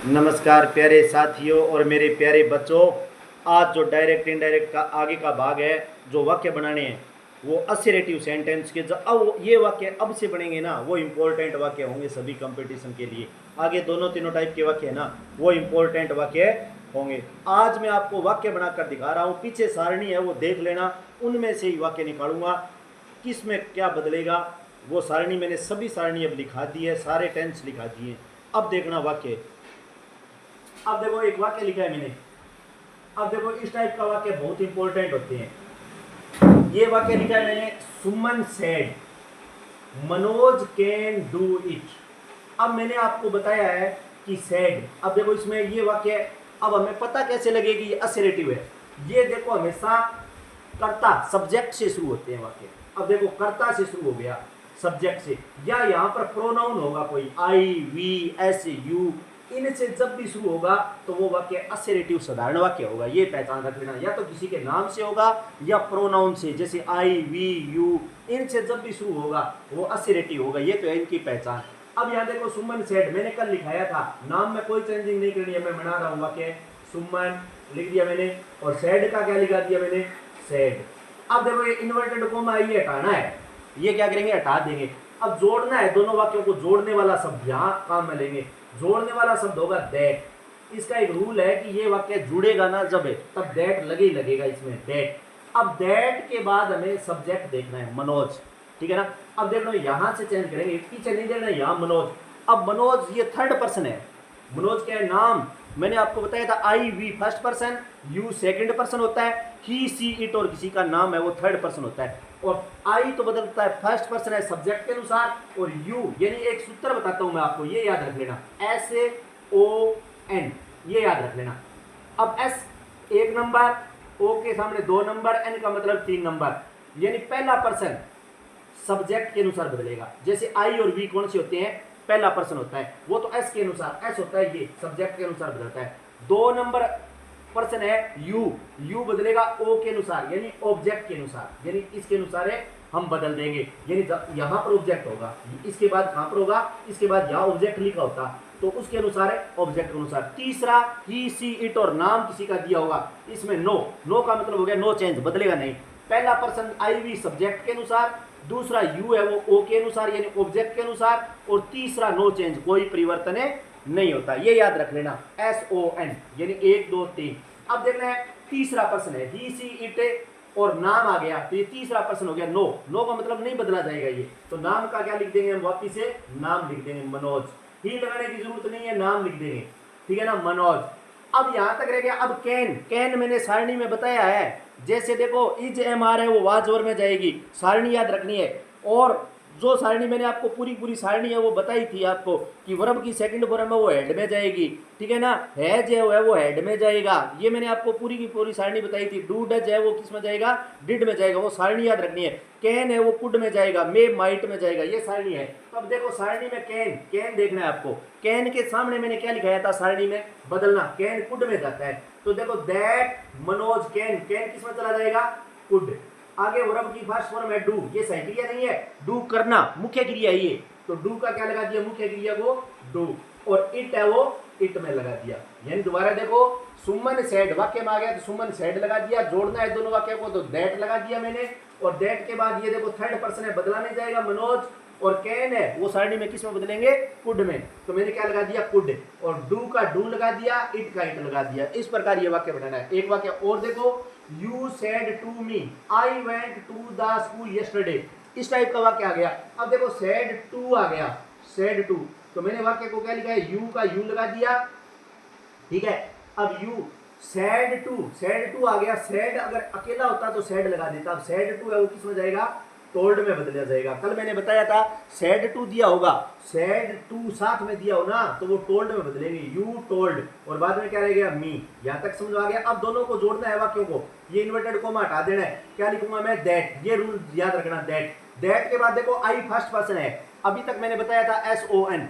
नमस्कार प्यारे साथियों और मेरे प्यारे बच्चों। आज जो डायरेक्ट इनडायरेक्ट का आगे का भाग है, जो वाक्य बनाने हैं वो असर्टिव सेंटेंस के। जो अब ये वाक्य अब से बनेंगे ना, वो इम्पोर्टेंट वाक्य होंगे सभी कंपटीशन के लिए। आगे दोनों तीनों टाइप के वाक्य है ना, वो इम्पोर्टेंट वाक्य होंगे। आज मैं आपको वाक्य बनाकर दिखा रहा हूँ, पीछे सारणी है वो देख लेना, उनमें से ही वाक्य निकालूंगा। किस में क्या बदलेगा वो सारणी मैंने सभी सारणी अब लिखा दी है, सारे टेंस लिखा दिए। अब देखना वाक्य। अब देखो एक वाक्य लिखा है मैंने। अब देखो इस टाइप का वाक्य बहुत इंपॉर्टेंट होते हैं। ये वाक्य लिखा है मैंने, Suman said Manoj can do it. अब मैंने आपको बताया है कि सेड। अब देखो इसमें ये वाक्य, अब हमें पता कैसे लगेगी ये असर्टिव है। ये देखो हमेशा कर्ता सब्जेक्ट से शुरू होते हैं वाक्य। अब देखो कर्ता से शुरू हो गया, सब्जेक्ट से, या यहाँ पर प्रोनाउन होगा कोई, आई वी एस यू, इनसे जब भी शुरू होगा तो वो वाक्य असर्टिव साधारण वाक्य होगा। ये पहचान रख लेना, या तो किसी के नाम से होगा या प्रोनाउन से, जैसे आई वी यू, इनसे जब भी शुरू होगा वो असर्टिव होगा। ये तो है इनकी पहचान। अब यहाँ देखो सुमन सेड, मैंने कल लिखाया था, नाम में कोई चेंजिंग नहीं करनी है, मैं बना रहा हूँ वाक्य। सुमन लिख दिया मैंने, और सेड का क्या लिखा दिया मैंने, सेड। अब देखो ये इन्वर्टेड कोमा ये हटाना है, ये क्या करेंगे, हटा देंगे। अब जोड़ना है, दोनों वाक्यों को जोड़ने वाला शब्द यहाँ काम में लेंगे। जोड़ने वाला शब्द होगा दैट। इसका एक रूल है कि ये वाक्य जुड़ेगा ना जब है तब दैट लगे ही लगेगा इसमें, दैट। अब दैट के बाद हमें सब्जेक्ट देखना है, मनोज, ठीक है ना। अब देखो यहां से चेंज करेंगे, पीछे नहीं देखना, यहाँ मनोज। अब मनोज ये थर्ड पर्सन है। मनोज क्या है, नाम। मैंने आपको बताया था I we first person, you second person होता है, ही सी इट और किसी का नाम है वो थर्ड पर्सन होता है। और आई तो बदलता है, फर्स्ट पर्सन है सब्जेक्ट के अनुसार, और यू यानी एक सूत्र बताता हूं मैं आपको, ये याद रख लेना, एस ए ओ एन, ये याद रख लेना। अब एस 1 नंबर, ओ के सामने 2 नंबर, एन का मतलब 3 नंबर, यानी पहला पर्सन सब्जेक्ट के अनुसार बदलेगा। जैसे आई और वी कौन से होते हैं, पहला पर्सन होता है, वो तो एस के अनुसार, एस होता है ये सब्जेक्ट के अनुसार बदलता है। 2 नंबर पर्सन है यू, यू बदलेगा ओ के अनुसार यानी ऑब्जेक्ट के अनुसार, यानी इसके अनुसार है हम बदल देंगे। यानी यहाँ पर ऑब्जेक्ट होगा, इसके बाद कहाँ पर होगा, इसके बाद यहाँ ऑब्जेक्ट लिखा होता तो उसके अनुसार है, ऑब्जेक्ट के अनुसार। तीसरा ही सी इट और नाम किसी का दिया होगा, इसमें नो, नो का मतलब हो गया नो चेंज, बदलेगा नहीं। पहला पर्सन आई वी सब्जेक्ट के अनुसार, दूसरा यू है वो ओ के अनुसार यानी ऑब्जेक्ट के अनुसार, और तीसरा नो चेंज, कोई परिवर्तन नहीं होता। ये याद रख लेना, एस ओ एन यानी 1 2 3। अब देखना है तीसरा पर्सन है ही सी इट और नाम आ गया, तो ये तीसरा पर्सन हो गया नो, नो का मतलब नहीं बदला जाएगा ये, तो नाम का क्या लिख देंगे हम, वापिस से नाम लिख देंगे मनोज, ही लगाने की जरूरत नहीं है, नाम लिख देंगे, ठीक है ना, मनोज। अब यहां तक रह गया। अब कैन, कैन मैंने सारणी में बताया है, जैसे देखो इज एम आर है वो वाज और में जाएगी, सारणी याद रखनी है। और जो सारणी मैंने आपको पूरी सारणी है वो बताई थी आपको कि वर्ब की सेकंड फॉर्म है वो हेड में जाएगी, ठीक है ना, है जो है वो हेड में जाएगा, ये मैंने आपको पूरी की पूरी सारणी बताई थी। डू डज है वो किस में जाएगा, डिड में जाएगा, वो सारणी याद रखनी है। कैन है वो कुड में जाएगा, मे माइट में जाएगा, ये सारणी है। तो अब देखो सारणी में कैन, कैन देखना है आपको, कैन के सामने मैंने क्या लिखाया था सारणी में, बदलना, कैन कुड में जाता है, तो देखो दैट मनोज कैन, कैन किस में चला जाएगा, कुड। आगे वर्ब की फर्स्ट फॉर्म है डू, ये सही क्रिया नहीं है, डू करना मुख्य क्रिया है ये, तो डू का क्या लगा दिया, मुख्य क्रिया को डू, और इट है वो इट में लगा दिया। यानी दोबारा देखो, सुमन सेड वाक्य में आ गया तो सुमन सेड लगा दिया, जोड़ना है दोनों वाक्य को तो दैट लगा दिया मैंने, और दैट के बाद ये देखो थर्ड पर्सन है, बदला नहीं जाएगा मनोज, और कैन है वो सारणी में किस में बदलेंगे, कुड में, तो मैंने क्या लगा दिया, कुड, और डू का डू लगा दिया, इट का इट लगा दिया। इस प्रकार ये वाक्य बनाना है। एक वाक्य और देखो, you said to me I went to the school yesterday, इस टाइप का वाक्य आ गया। अब देखो सेड टू आ गया, सेड टू, तो मैंने वाक्य को क्या लिखा है, यू का यू लगा दिया, ठीक है। अब यू सेड टू आ गया, सेड अगर अकेला होता तो सेड लगा देता, अब सेड टू है वो किस में जाएगा, टोल्ड में बदला जाएगा। कल मैंने बताया था सेड टू दिया होगा, सेड टू साथ में दिया हो ना तो वो टोल्ड में बदलेंगे, यू टोल्ड, और बाद में क्या रह गया, मी। यहां तक समझ आ गया। अब दोनों को जोड़ना है वाक्यों को, ये इन्वर्टेड कोमा हटा देना है, क्या लिखूंगा मैं, दैट, ये रूल याद रखना, दैट। दैट के बाद देखो आई फर्स्ट पर्सन है, अभी तक मैंने बताया था एस ओ एन,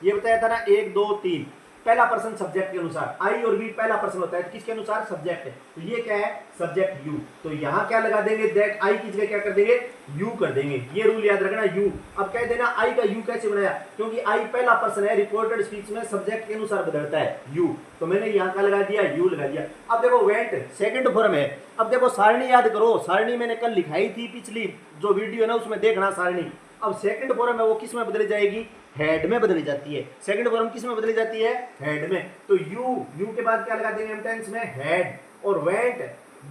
ये बताया था ना 1 2 3, पहला पर्सन सब्जेक्ट के अनुसार, आई और वी पहला पर्सन होता है, किसके अनुसार, सब्जेक्ट है, तो ये क्या है, सब्जेक्ट यू, तो यहाँ क्या लगा देंगे, दैट आई की जगह क्या कर देंगे, यू कर देंगे, ये रूल याद रखना यू। अब कह देना आई का यू कैसे बनाया, क्योंकि आई पहला पर्सन है, रिपोर्टेड स्पीच में सब्जेक्ट के अनुसार बदलता है यू, तो मैंने यहाँ का लगा दिया, यू लगा दिया। अब देखो वेंट सेकंड फॉर्म है, अब देखो सारणी याद करो, सारणी मैंने कल लिखाई थी, पिछली जो वीडियो है ना उसमें देखना सारणी। अब सेकंड फॉर्म है वो किस में बदली जाएगी, हेड में बदली जाती है, सेकंड फॉर्म किस में बदली जाती है, हेड में, तो यू के बाद क्या लगा देंगे हम टेंस में, हेड, और वेंट,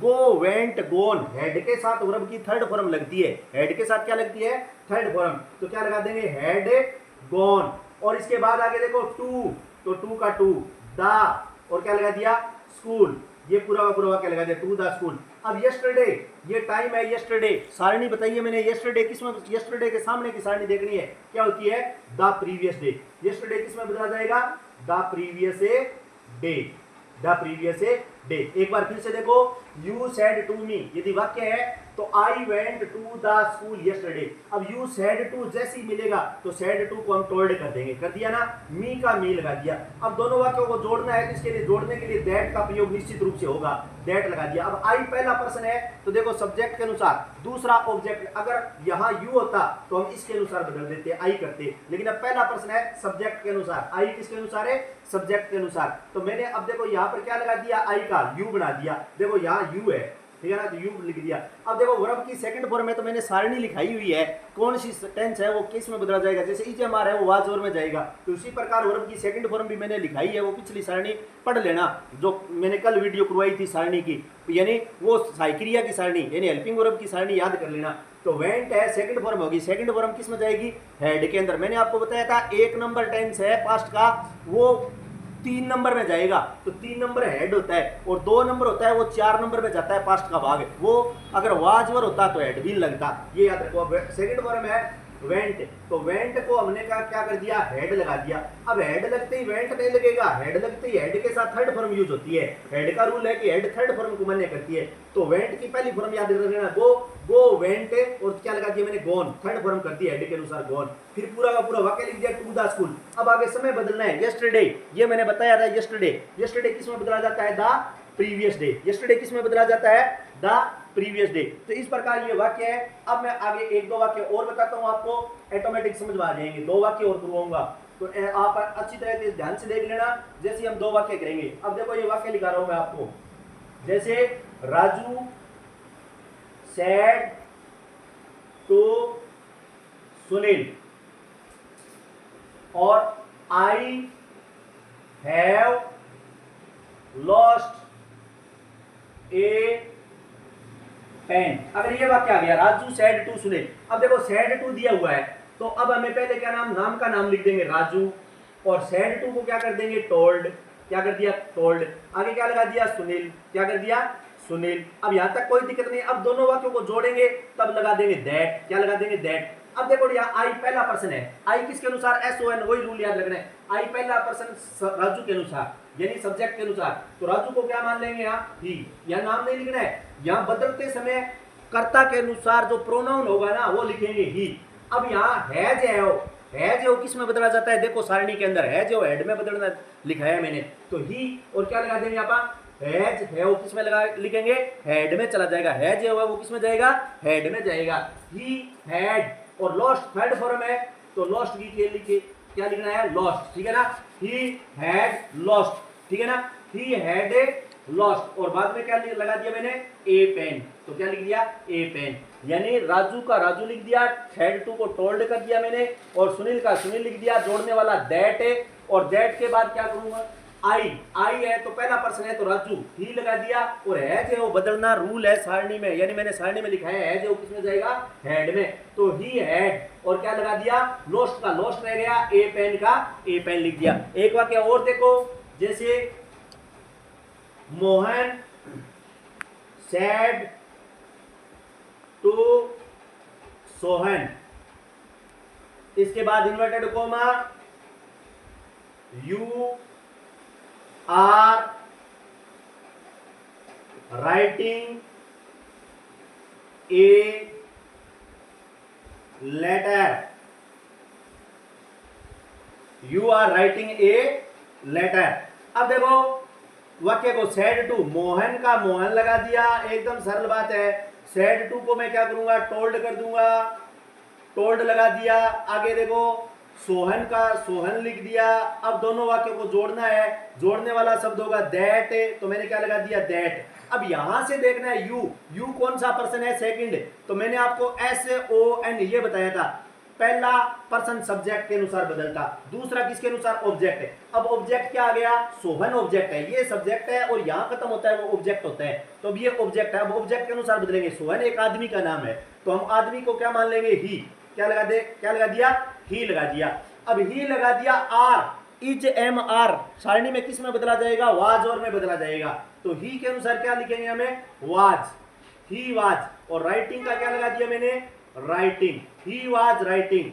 गो, वेंट, गोन, हेड के साथ वर्ब की थर्ड फॉर्म लगती है, हेड के साथ क्या लगती है, थर्ड फॉर्म, तो क्या लगा देंगे, हेड, गोन, और इसके बाद आगे देखो टू, तो टू का टू, दा, और क्या लगा दिया, स्कूल, ये पूरा का पूरा क्या लगा दिया, टू द स्कूल। अब यस्टरडे, ये टाइम है यस्टरडे, सारणी बताइए मैंने, यस्टरडे किसमें, यस्टरडे के सामने की सारणी देखनी है, क्या होती है, द प्रीवियस डे, यस्टरडे किसमें बदला जाएगा, the previous day, the previous day. एक बार फिर से देखो, यू सेड टू मी, यदि वाक्य है तो I went to the school yesterday, अब यू सेड टू जैसे ही मिलेगा तो सेड टू को हम टोल्ड कर देंगे, कर दिया ना, मी का मी लगा दिया। अब दोनों वाक्यों को जोड़ना है तो इसके लिए जोड़ने के लिए दैट का प्रयोग निश्चित रूप से होगा, दैट लगा दिया। अब आई पहला पर्सन है तो देखो सब्जेक्ट के अनुसार, दूसरा ऑब्जेक्ट, अगर यहाँ यू होता तो हम इसके अनुसार बदल देते, आई करते, लेकिन अब पहला पर्सन है सब्जेक्ट के अनुसार, आई किसके अनुसार है, सब्जेक्ट के अनुसार, तो मैंने अब देखो यहाँ पर क्या लगा दिया, आई का यू बना दिया, देखो यहाँ यू है, ठीक है ना, तो यू लिख दिया। अब देखो वर्ब की सेकंड फॉर्म है तो मैंने सारणी लिखाई हुई है, कौन सी टेंस है वो किस में बदला जाएगा, जैसे इजमार है वो वाज और में जाएगा, तो उसी प्रकार वर्ब की सेकंड फॉर्म भी मैंने लिखाई है, वो पिछली सारणी पढ़ लेना जो मैंने कल वीडियो करवाई थी सारणी की, यानी वो साइक्रिया की सारणी, यानी हेल्पिंग वर्ब की सारणी याद कर लेना। तो वेंट है सेकंड फॉर्म होगी, सेकंड फॉर्म किस में जाएगी, हेड के अंदर। मैंने आपको बताया था एक नंबर टेंस है पास्ट का, वो 3 नंबर में जाएगा, तो 3 नंबर हेड होता है, और 2 नंबर होता है वो 4 नंबर में जाता है, पास्ट का भाग, वो अगर वाजवर होता तो हेड भी लगता, ये याद रखो। सेकंड फॉर्म है वेंट, तो वेंट को हमने क्या कर दिया, हेड लगा दिया। अब हेड लगते ही वेंट नहीं लगेगा, हेड लगते ही हेड के साथ थर्ड फॉर्म यूज होती है, हेड का रूल है कि हेड थर्ड फॉर्म को मान्य करती है, तो वेंट की पहली फॉर्म याद रखना, गो वेंट, और क्या लगा दिया मैंने, गोन, थर्ड फॉर्म करती है हेड के अनुसार गोन, फिर पूरा का पूरा वाक्य लिख दिया, टू द स्कूल। अब आगे समय बदलना है, यस्टरडे, ये मैंने बताया था, यस्टरडे किस में बदला जाता है, द प्रीवियस डे, यस्टरडे किस में बदला जाता है, द प्रीवियस डे। तो इस प्रकार ये वाक्य है। अब मैं आगे एक दो वाक्य और बताता हूं आपको, ऑटोमेटिक समझ में आ जाएंगे, दो वाक्य और करवाऊंगा, तो आप अच्छी तरह से ध्यान से देख लेना, जैसे हम दो वाक्य करेंगे। अब देखो ये वाक्य लिखा रहा हूं मैं आपको, जैसे राजू सेड टू सुनील, और I have lost a pen. अगर ये वाक्य आ गया, राजू सेड टू सुनील, अब देखो सेड टू दिया हुआ है, तो अब हमें पहले क्या नाम का नाम लिख देंगे राजू, और सेड टू को क्या कर देंगे, टोल्ड, क्या कर दिया, टोल्ड, आगे क्या लगा दिया, सुनील, क्या कर दिया, सुनील। अब यहां तक कोई दिक्कत नहीं, अब दोनों वाक्यों को जोड़ेंगे तब लगा देंगे दैट, क्या लगा देंगे, दैट। अब देखो यहाँ आई पहला पर्सन है, आई किसके अनुसार, SON, वही रूल याद रखना है, आई पहला पर्सन राजू के अनुसार, यानी सब्जेक्ट के अनुसार, तो राजू को क्या मान लेंगे यहाँ, ही, यहाँ नाम नहीं लिखना है, यहाँ बदलते समय कर्ता के अनुसार जो प्रोनाउन होगा ना वो लिखेंगे ही। अब यहाँ है जो किस में बदला जाता है, देखो सारणी के अंदर है जो हेड में बदलना लिखा है मैंने, तो ही, और क्या लगा देंगे यहाँ हैज है वो किस में लगा लिखेंगे, हेड में चला जाएगा, हैज है वो किस में जाएगा, हेड में जाएगा। ही हैड, और लॉस्ट थर्ड फॉर्म है, तो लॉस्ट की लिखे क्या लिखना है, लॉस्ट, ठीक है ना, ही हैड लॉस्ट, ठीक है ना, ही हैड लॉस्ट, और बाद में क्या लगा दिया मैंने, ए पेन, तो क्या लिख दिया, ए पेन, यानी राजू का राजू लिख दिया, हेड टू को टोल्ड कर दिया मैंने, और सुनील का सुनील लिख दिया, जोड़ने वाला दैट है, और दैट के बाद क्या करूंगा, आई है तो पहला पर्सन है तो राजू, ही लगा दिया, और हैज है वो बदलना रूल है सारणी में, यानी मैंने सारणी में लिखा है, हैज है वो किसमें जाएगा, हेड में, तो ही हैड, और क्या लगा दिया, लॉस्ट का लॉस्ट रह गया, ए पेन का ए पेन लिख दिया। एक वाक्य और देखो, जैसे मोहन सेड टू सोहन, इसके बाद inverted comma, you are writing a letter, you are writing a letter. अब देखो वाक्य को सेड टू, मोहन का मोहन लगा दिया, एकदम सरल बात है। सेड टू को मैं क्या करूंगा, टोल्ड कर दूंगा, टोल्ड लगा दिया। आगे देखो सोहन का सोहन लिख दिया। अब दोनों वाक्यों को जोड़ना है, जोड़ने वाला शब्द होगा दैट, तो मैंने क्या लगा दिया, दैट। अब यहां से देखना है यू, यू कौन सा पर्सन है, सेकंड, तो मैंने आपको एस ओ एन ये बताया था। पहला पर्सन सब्जेक्ट के अनुसार बदलता, दूसरा किसके अनुसार, ऑब्जेक्ट है। अब ऑब्जेक्ट क्या आ गया, सोहन ऑब्जेक्ट है, ये सब्जेक्ट है और यहां खत्म होता है वो ऑब्जेक्ट होता है, तो अब ये ऑब्जेक्ट है। अब ऑब्जेक्ट के अनुसार बदलेंगे, सोहन एक आदमी का नाम है, तो हम आदमी को क्या मान लेंगे, ही। क्या लगा दे, क्या लगा दिया, ही लगा दिया। अब ही लगा दिया, आर, इज एम आर सारणी में किस में बदला जाएगा, वाज और में बदला जाएगा, तो ही के अनुसार क्या लिखेंगे हमें, वाज, ही वाज। और राइटिंग का क्या लगा दिया मैंने, writing, he was writing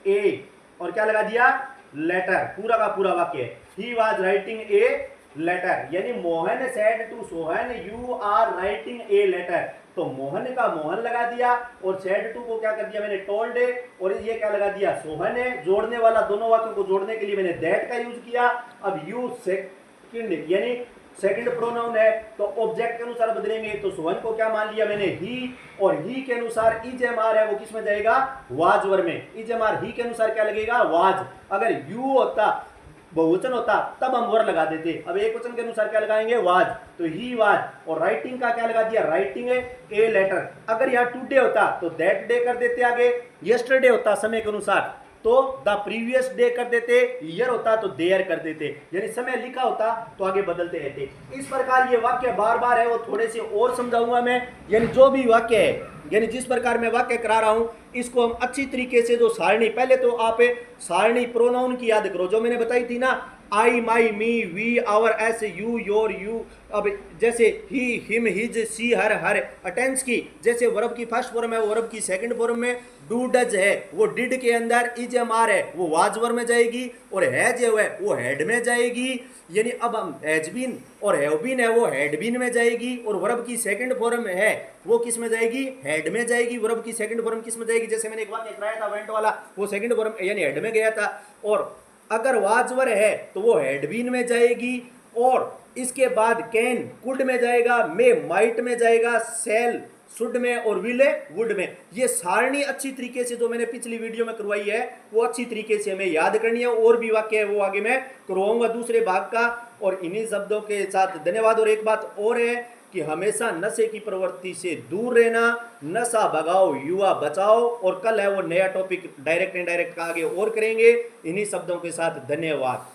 a, और क्या लगा दिया, लेटर, पूरा का पूरा वाक्य, he was writing a letter, यानी Mohan said to Sohan you are writing a letter, तो मोहन का मोहन लगा दिया और सेड टू को क्या कर दिया मैंने, टोल्ड है, और ये क्या लगा दिया, सोहन है। जोड़ने वाला, दोनों वाक्यों को जोड़ने के लिए मैंने दैट का यूज किया। अब यू सेकंड यानी सेकंड प्रोनाउन है, तो ऑब्जेक्ट के अनुसार बदलेंगे, तो सोहन को क्या मान लिया मैंने, ही, और ही के अनुसार इज एम आर है वो किस में जाएगा, वाज वर में। इज एम आर ही के अनुसार क्या लगेगा, वाज। अगर यू होता, बहुवचन होता, तब हम वर लगा देते, अब एक वचन के अनुसार क्या लगाएंगे, वाज, तो ही वाज। और राइटिंग का क्या लगा दिया, राइटिंग है ए लेटर। अगर यहाँ टुडे होता तो दैट डे कर देते आगे, यस्टरडे होता समय के अनुसार तो द प्रीवियस डे कर देते, ईयर होता तो देयर कर देते, यानी समय लिखा होता तो आगे बदलते रहते। इस प्रकार ये वाक्य बार बार है, वो थोड़े से और समझाऊंगा मैं, यानी जो भी वाक्य है, यानी जिस प्रकार मैं वाक्य करा रहा हूं, इसको हम अच्छी तरीके से, जो सारणी, पहले तो आप सारणी प्रोनाउन की याद करो जो मैंने बताई थी ना, I, my, me, we, our, us, you, your, you. अब जैसे he, him, his, she, her, अटेंस की जैसे वर्ब की फर्स्ट फॉर्म है, वर्ब की सेकंड फॉर्म में डू डज है, वो डिड के अंदर इज एम आर है, वो वाज वर्ब में जाएगी, और हैज है वो हैड में जाएगी। यानी अब हम हैज बीन और हैव बीन है वो हैड बीन में जाएगी, और वर्ब की सेकंड फॉर्म है वो किस में जाएगी, हैड में जाएगी। वर्ब की सेकंड फॉर्म किस में जाएगी, जैसे मैंने एक वाक्य कराया था वेंट वाला, वो सेकंड फॉर्म यानी हैड में गया था। और अगर वाजवर है तो वो हैडबीन में जाएगी, और इसके बाद कैन कुड में जाएगा, मे माइट में जाएगा, सेल शुड में, और विल वुड में। ये सारणी अच्छी तरीके से जो मैंने पिछली वीडियो में करवाई है वो अच्छी तरीके से हमें याद करनी है। और भी वाक्य है वो आगे मैं करवाऊंगा दूसरे भाग का। और इन्हीं शब्दों के साथ धन्यवाद। और एक बात और है कि हमेशा नशे की प्रवृत्ति से दूर रहना, नशा भगाओ युवा बचाओ। और कल है वो नया टॉपिक डायरेक्ट इनडायरेक्ट का आगे और करेंगे। इन्हीं शब्दों के साथ धन्यवाद।